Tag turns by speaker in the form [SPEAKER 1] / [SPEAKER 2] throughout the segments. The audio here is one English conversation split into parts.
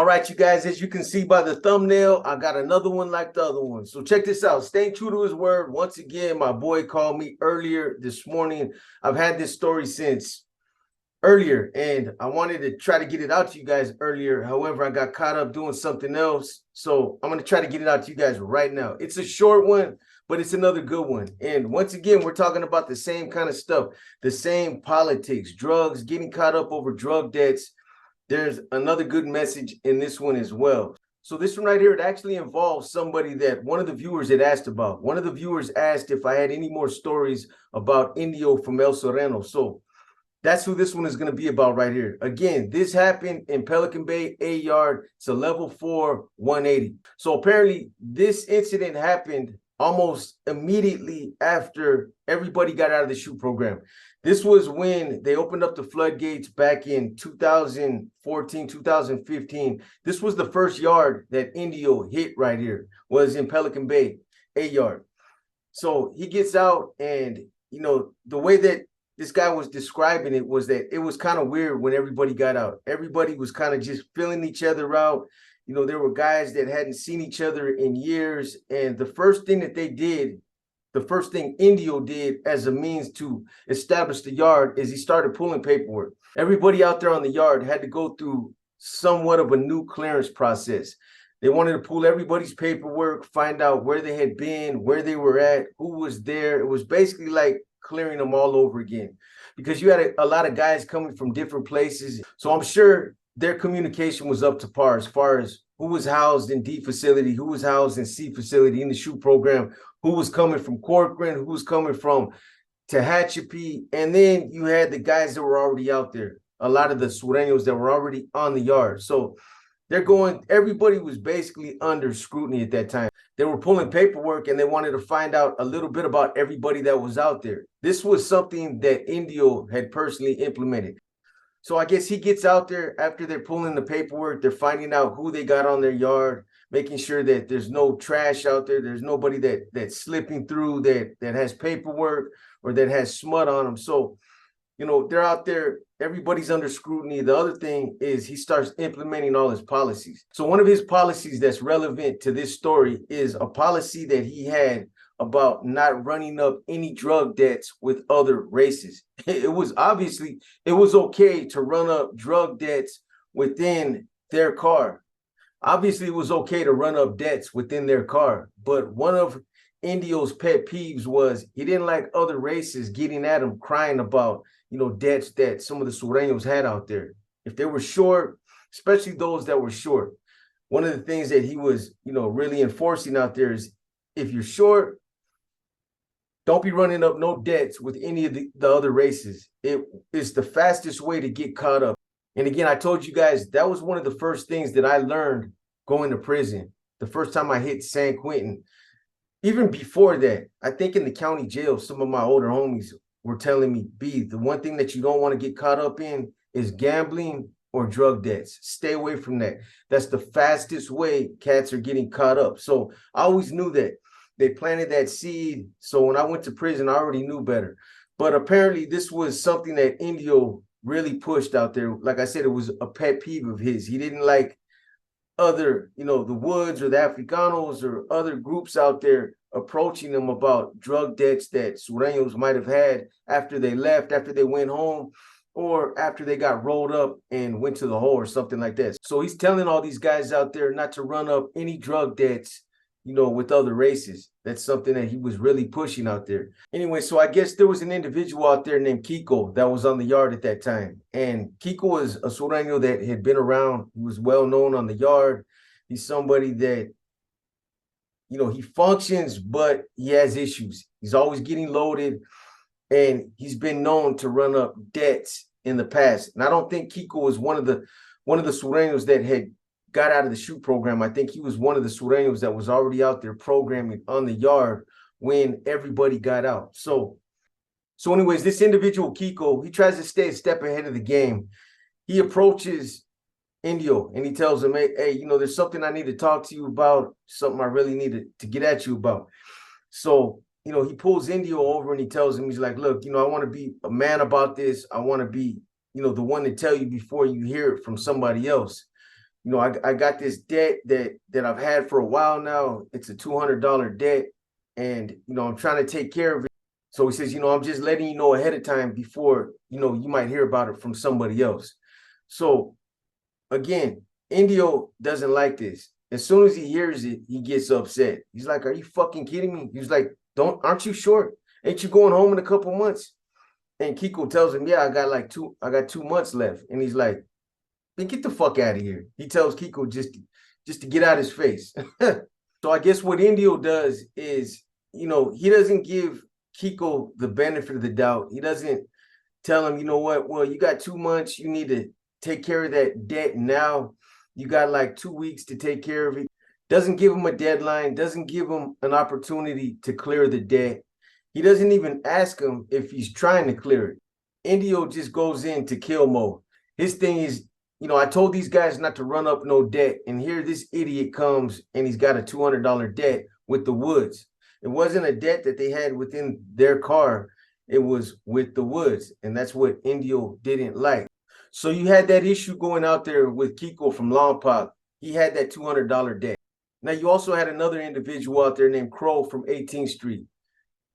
[SPEAKER 1] All right, you guys, as you can see by the thumbnail, I got another one like the other one. So check this out. Staying true to his word. Once again, my boy called me earlier this morning. I've had this story since earlier, and I wanted to try to get it out to you guys earlier. However, I got caught up doing something else. So I'm going to try to get it out to you guys right now. It's a short one, but it's another good one. And once again, we're talking about the same kind of stuff, the same politics, drugs, getting caught up over drug debts. There's another good message in this one as well. So this one right here, it actually involves somebody that one of the viewers had asked about. One of the viewers asked if I had any more stories about Indio from El Sereno. So that's who this one is going to be about right here. Again, this happened in Pelican Bay, A yard. It's a level 4, 180. So apparently this incident happened almost immediately after everybody got out of the shoot program. This was when they opened up the floodgates back in 2014, 2015. This was the first yard that Indio hit right here, was in Pelican Bay, A yard. So he gets out, and, you know, the way that this guy was describing it was that it was kind of weird when everybody got out. Everybody was kind of just filling each other out. You know, there were guys that hadn't seen each other in years. And the first thing that they did, the first thing Indio did as a means to establish the yard, is he started pulling paperwork. Everybody out there on the yard had to go through somewhat of a new clearance process. They wanted to pull everybody's paperwork, find out where they had been, where they were at, who was there. It was basically like clearing them all over again, because you had a lot of guys coming from different places. So I'm sure their communication was up to par as far as who was housed in D facility, who was housed in C facility in the shoot program, who was coming from Corcoran, who was coming from Tehachapi. And then you had the guys that were already out there, a lot of the Sureños that were already on the yard. So they're going, everybody was basically under scrutiny at that time. They were pulling paperwork, and they wanted to find out a little bit about everybody that was out there. This was something that Indio had personally implemented. So I guess he gets out there after they're pulling the paperwork. They're finding out who they got on their yard, making sure that there's no trash out there. There's nobody that's slipping through that has paperwork or that has smut on them. So, you know, they're out there. Everybody's under scrutiny. The other thing is he starts implementing all his policies. So one of his policies that's relevant to this story is a policy that he had about not running up any drug debts with other races. It was obviously, it was okay to run up drug debts within their car. Obviously, it was okay to run up debts within their car. But one of Indio's pet peeves was he didn't like other races getting at him, crying about, you know, debts that some of the Sureños had out there. If they were short, especially those that were short, one of the things that he was, you know, really enforcing out there is, if you're short, don't be running up no debts with any of the other races. It is the fastest way to get caught up. And again, I told you guys, that was one of the first things that I learned going to prison. The first time I hit San Quentin. Even before that, I think in the county jail, some of my older homies were telling me, B, the one thing that you don't want to get caught up in is gambling or drug debts. Stay away from that. That's the fastest way cats are getting caught up. So I always knew that. They planted that seed. So when I went to prison, I already knew better. But apparently this was something that Indio really pushed out there. Like I said, it was a pet peeve of his. He didn't like other, you know, the Woods or the Africanos or other groups out there approaching them about drug debts that Sureños might have had after they left, after they went home, or after they got rolled up and went to the hole or something like that. So he's telling all these guys out there not to run up any drug debts, you know, with other races. That's something that he was really pushing out there. Anyway, so I guess there was an individual out there named Kiko that was on the yard at that time. And Kiko was a Sureño that had been around. He was well known on the yard. He's somebody that, you know, he functions, but he has issues. He's always getting loaded, and he's been known to run up debts in the past. And I don't think Kiko was one of the Sureños that had got out of the shoot program. I think he was one of the Sureños that was already out there programming on the yard when everybody got out. So anyways, this individual, Kiko, he tries to stay a step ahead of the game. He approaches Indio and he tells him, hey, you know, there's something I need to talk to you about, something I really need to get at you about. So, you know, he pulls Indio over and he tells him, he's like, look, you know, I want to be a man about this. I want to be, you know, the one to tell you before you hear it from somebody else. you know, I got this debt that I've had for a while now. It's a $200 debt, and you know, I'm trying to take care of it. So he says, you know, I'm just letting you know ahead of time before, you know, you might hear about it from somebody else. So again, Indio doesn't like this. As soon as he hears it, he gets upset. He's like, "Are you fucking kidding me?" He's like, aren't you short? Ain't you going home in a couple months?" And Kiko tells him, "Yeah, I got 2 months left." And he's like, "Then get the fuck out of here." He tells Kiko just to get out his face. So I guess what Indio does is, you know, he doesn't give Kiko the benefit of the doubt. He doesn't tell him, you know what, well, you got 2 months, you need to take care of that debt now. You got like 2 weeks to take care of it. Doesn't give him a deadline, doesn't give him an opportunity to clear the debt. He doesn't even ask him if he's trying to clear it. Indio just goes in to kill mode. His thing is, you know, I told these guys not to run up no debt, and here this idiot comes and he's got a $200 debt with the Woods. It wasn't a debt that they had within their car. It was with the Woods, and that's what Indio didn't like. So you had that issue going out there with Kiko from Lompoc. He had that $200 debt. Now you also had another individual out there named Crow from 18th Street.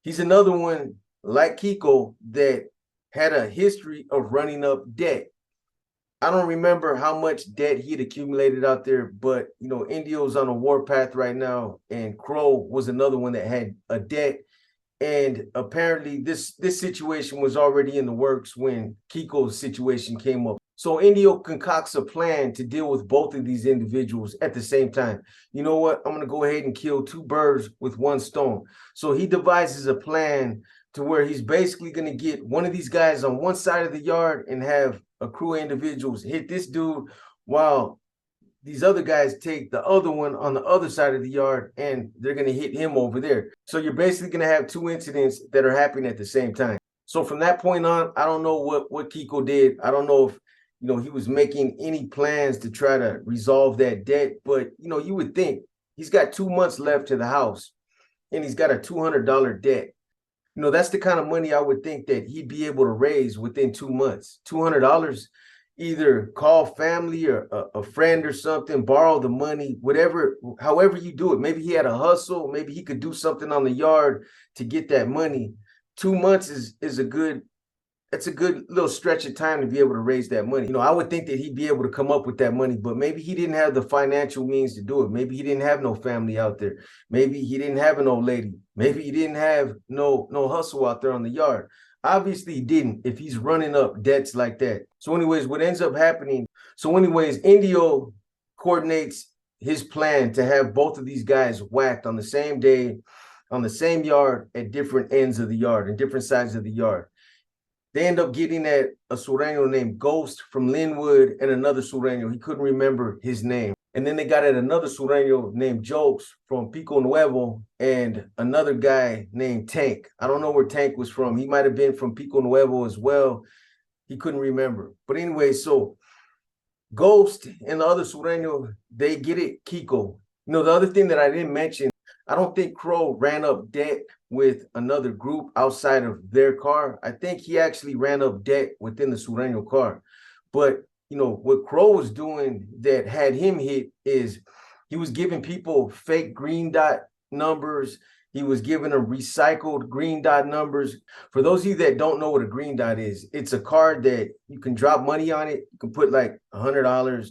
[SPEAKER 1] He's another one like Kiko that had a history of running up debt. I don't remember how much debt he'd accumulated out there, but you know, Indio's on a warpath right now, and Crow was another one that had a debt. And apparently this situation was already in the works when Kiko's situation came up. So Indio concocts a plan to deal with both of these individuals at the same time. You know what? I'm going to go ahead and kill two birds with one stone. So he devises a plan to where he's basically going to get one of these guys on one side of the yard and have a crew of individuals hit this dude while these other guys take the other one on the other side of the yard and they're going to hit him over there. So you're basically going to have two incidents that are happening at the same time. So from that point on, I don't know what Kiko did. I don't know if, you know, he was making any plans to try to resolve that debt, but you know, you would think he's got 2 months left to the house and he's got a $200 debt. You know, that's the kind of money I would think that he'd be able to raise within 2 months. $200, either call family or a friend or something, borrow the money, whatever, however you do it. Maybe he had a hustle, maybe he could do something on the yard to get that money. 2 months is a good, that's a good little stretch of time to be able to raise that money. You know, I would think that he'd be able to come up with that money, but maybe he didn't have the financial means to do it. Maybe he didn't have no family out there. Maybe he didn't have an old lady. Maybe he didn't have no hustle out there on the yard. Obviously he didn't if he's running up debts like that. So anyways, what ends up happening, so anyways, Indio coordinates his plan to have both of these guys whacked on the same day, on the same yard, at different ends of the yard and different sides of the yard. They end up getting at a Sereno named Ghost from Linwood and another Sereno. He couldn't remember his name. And then they got at another Sereno named Jokes from Pico Nuevo and another guy named Tank. I don't know where Tank was from. He might have been from Pico Nuevo as well. He couldn't remember. But anyway, so Ghost and the other Sereno, they get it, Kiko. You know, the other thing that I didn't mention, I don't think Crow ran up debt with another group outside of their car. I think he actually ran up debt within the Sereno car. But, you know, what Crow was doing that had him hit is he was giving people fake green dot numbers. He was giving them recycled green dot numbers. For those of you that don't know what a green dot is, it's a card that you can drop money on it. You can put like $100, $200,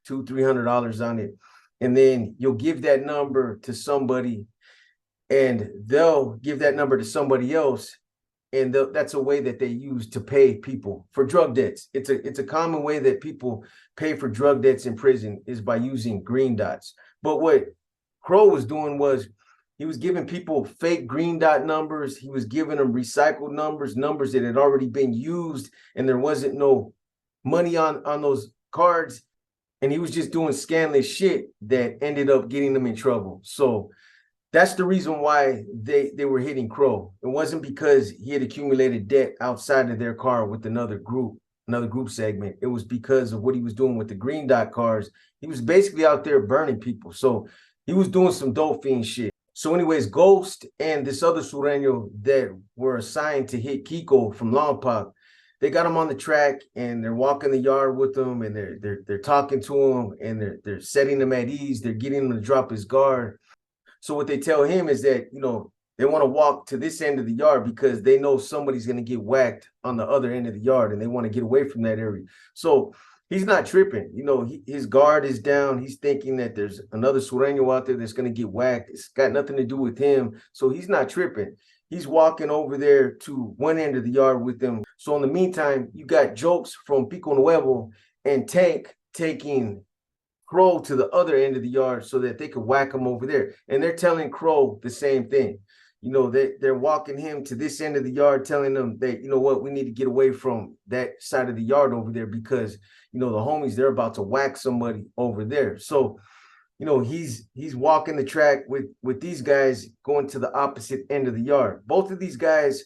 [SPEAKER 1] $300 on it. And then you'll give that number to somebody and they'll give that number to somebody else. And that's a way that they use to pay people for drug debts. It's a common way that people pay for drug debts in prison is by using green dots. But what Crow was doing was he was giving people fake green dot numbers. He was giving them recycled numbers, numbers that had already been used, and there wasn't no money on those cards. And he was just doing scandalous shit that ended up getting them in trouble. So that's the reason why they were hitting Crow. It wasn't because he had accumulated debt outside of their car with another group segment. It was because of what he was doing with the green dot cars. He was basically out there burning people. So he was doing some dope fiend shit. So anyways, Ghost and this other Sereno that were assigned to hit Kiko from Lompoc, they got him on the track and they're walking the yard with him, and they're talking to him, and they're setting him at ease. They're getting him to drop his guard. So what they tell him is that, they want to walk to this end of the yard because they know somebody's going to get whacked on the other end of the yard, and they want to get away from that area. So he's not tripping. His guard is down. He's thinking that there's another Sereno out there that's going to get whacked. It's got nothing to do with him. So he's not tripping. He's walking over there to one end of the yard with them. So in the meantime, you got Jokes from Pico Nuevo and Tank taking Crow to the other end of the yard so that they could whack him over there. And they're telling Crow the same thing. They're walking him to this end of the yard, telling them that, we need to get away from that side of the yard over there because, the homies, they're about to whack somebody over there. So, he's walking the track with these guys going to the opposite end of the yard. Both of these guys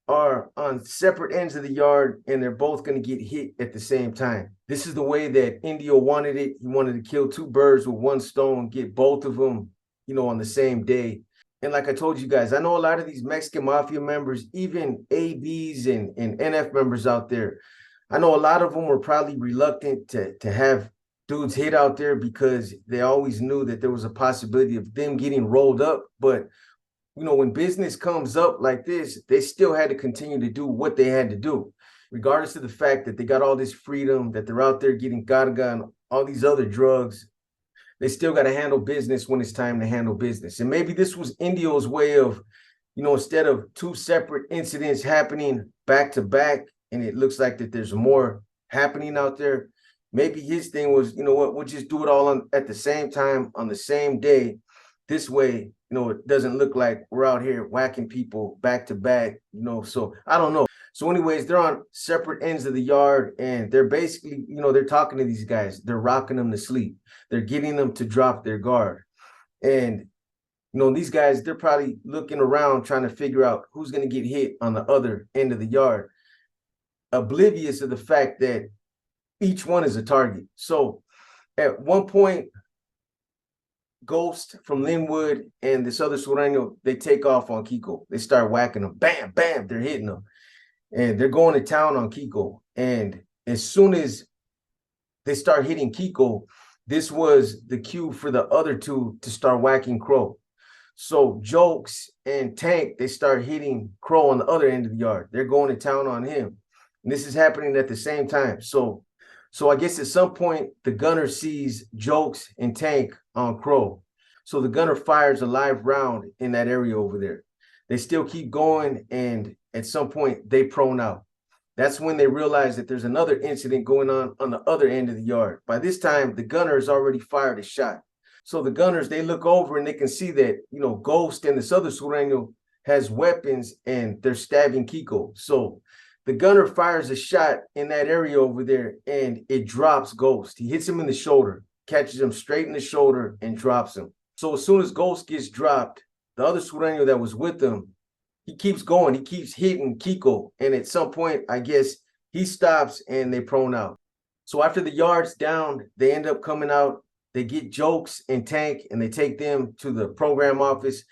[SPEAKER 1] are on separate ends of the yard, and they're both going to get hit at the same time. This is the way that Indio wanted it. He wanted to kill two birds with one stone, get both of them, on the same day. And like I told you guys, I know a lot of these Mexican Mafia members, even ABs and NF members out there, I know a lot of them were probably reluctant to have dudes hit out there because they always knew that there was a possibility of them getting rolled up. But, when business comes up like this, they still had to continue to do what they had to do, regardless of the fact that they got all this freedom, that they're out there getting carga and all these other drugs. They still got to handle business when it's time to handle business. And maybe this was Indio's way of, instead of two separate incidents happening back to back, and it looks like that there's more happening out there, maybe his thing was, we'll just do it all at the same time on the same day. This way, it doesn't look like we're out here whacking people back to back, so I don't know. So anyways, they're on separate ends of the yard, and they're basically, they're talking to these guys. They're rocking them to sleep. They're getting them to drop their guard. And, these guys, they're probably looking around trying to figure out who's going to get hit on the other end of the yard, oblivious of the fact that each one is a target. So at one point, Ghost from Linwood and this other Sereno, they take off on Kiko. They start whacking them. Bam, bam, they're hitting them. And they're going to town on Kiko. And as soon as they start hitting Kiko, this was the cue for the other two to start whacking Crow. So Jokes and Tank, they start hitting Crow on the other end of the yard. They're going to town on him. And this is happening at the same time. So I guess at some point, the gunner sees Jokes and Tank on Crow. So the gunner fires a live round in that area over there. They still keep going, and at some point, they prone out. That's when they realize that there's another incident going on the other end of the yard. By this time, the gunner has already fired a shot. So the gunners, they look over and they can see that, Ghost and this other Sereno has weapons, and they're stabbing Kiko. So the gunner fires a shot in that area over there, and it drops Ghost. He hits him in the shoulder, catches him straight in the shoulder, and drops him. So as soon as Ghost gets dropped, the other Sereno that was with him, he keeps going. He keeps hitting Kiko. And at some point, I guess, he stops and they prone out. So after the yard's down, they end up coming out. They get Jokes and Tank, and they take them to the program office.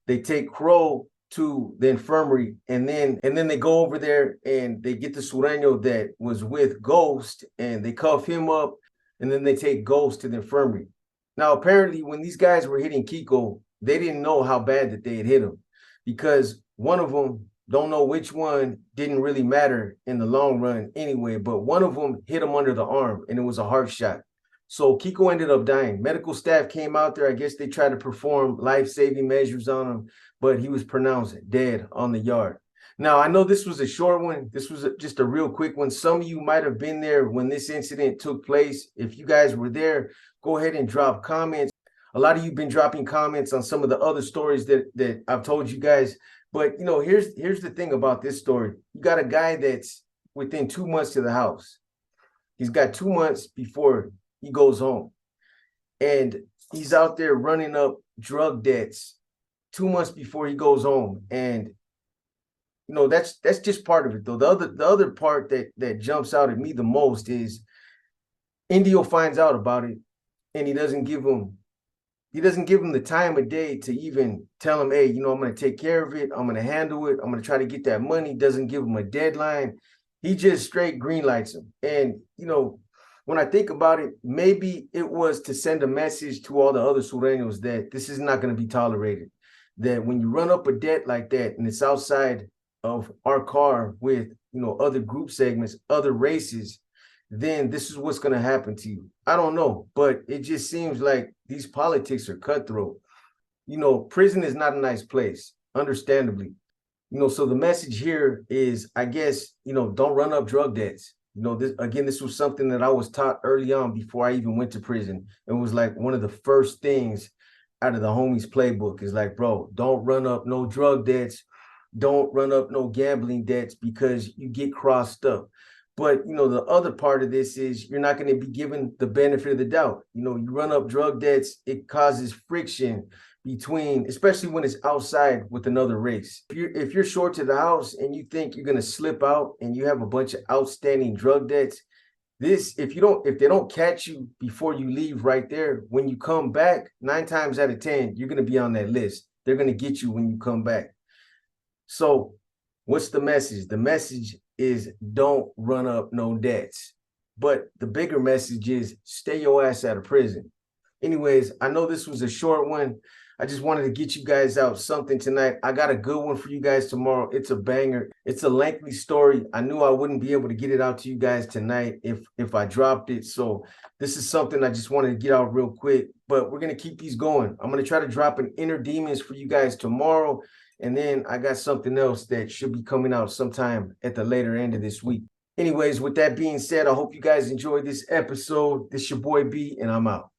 [SPEAKER 1] They take Crow to the infirmary, and then they go over there and they get the Sereno that was with Ghost, and they cuff him up, and then they take Ghost to the infirmary. Now, apparently, when these guys were hitting Kiko, they didn't know how bad that they had hit him, because one of them, don't know which one, didn't really matter in the long run anyway, but one of them hit him under the arm, and it was a heart shot. So Kiko ended up dying. Medical staff came out there. I guess they tried to perform life-saving measures on him, but he was pronounced dead on the yard. Now, I know this was a short one. This was just a real quick one. Some of you might have been there when this incident took place. If you guys were there, go ahead and drop comments. A lot of you have been dropping comments on some of the other stories that I've told you guys. But, here's the thing about this story. You got a guy that's within 2 months to the house. He's got 2 months before he goes home. And he's out there running up drug debts 2 months before he goes home. And, that's just part of it, though. The other part that jumps out at me the most is Indio finds out about it, and he doesn't give him the time of day to even tell him, hey, I'm going to take care of it. I'm going to handle it. I'm going to try to get that money. Doesn't give him a deadline. he just straight green lights him. And, you know, when I think about it, maybe it was to send a message to all the other Sureños that this is not going to be tolerated. That when you run up a debt like that and it's outside of our car with, you know, other group segments, other races, then this is what's going to happen to you. I don't know, but it just seems like these politics are cutthroat. You know, prison is not a nice place, understandably. You know, so the message here is, I guess, you know, don't run up drug debts. You know, this was something that I was taught early on before I even went to prison. It was like one of the first things out of the homies playbook is like, bro, don't run up no drug debts. Don't run up no gambling debts because you get crossed up. But, you know, the other part of this is you're not going to be given the benefit of the doubt. You know, you run up drug debts, it causes friction between, especially when it's outside with another race. If you're short to the house and you think you're going to slip out and you have a bunch of outstanding drug debts, if they don't catch you before you leave right there, when you come back, 9 times out of 10, you're going to be on that list. They're going to get you when you come back. So what's the message? The message is don't run up no debts. But the bigger message is stay your ass out of prison. Anyways, I know this was a short one. I just wanted to get you guys out something tonight. I got a good one for you guys tomorrow. It's a banger. It's a lengthy story. I knew I wouldn't be able to get it out to you guys tonight if I dropped it. So this is something I just wanted to get out real quick. But we're going to keep these going. I'm going to try to drop an Inner Demons for you guys tomorrow. And then I got something else that should be coming out sometime at the later end of this week. Anyways, with that being said, I hope you guys enjoyed this episode. This is your boy B, and I'm out.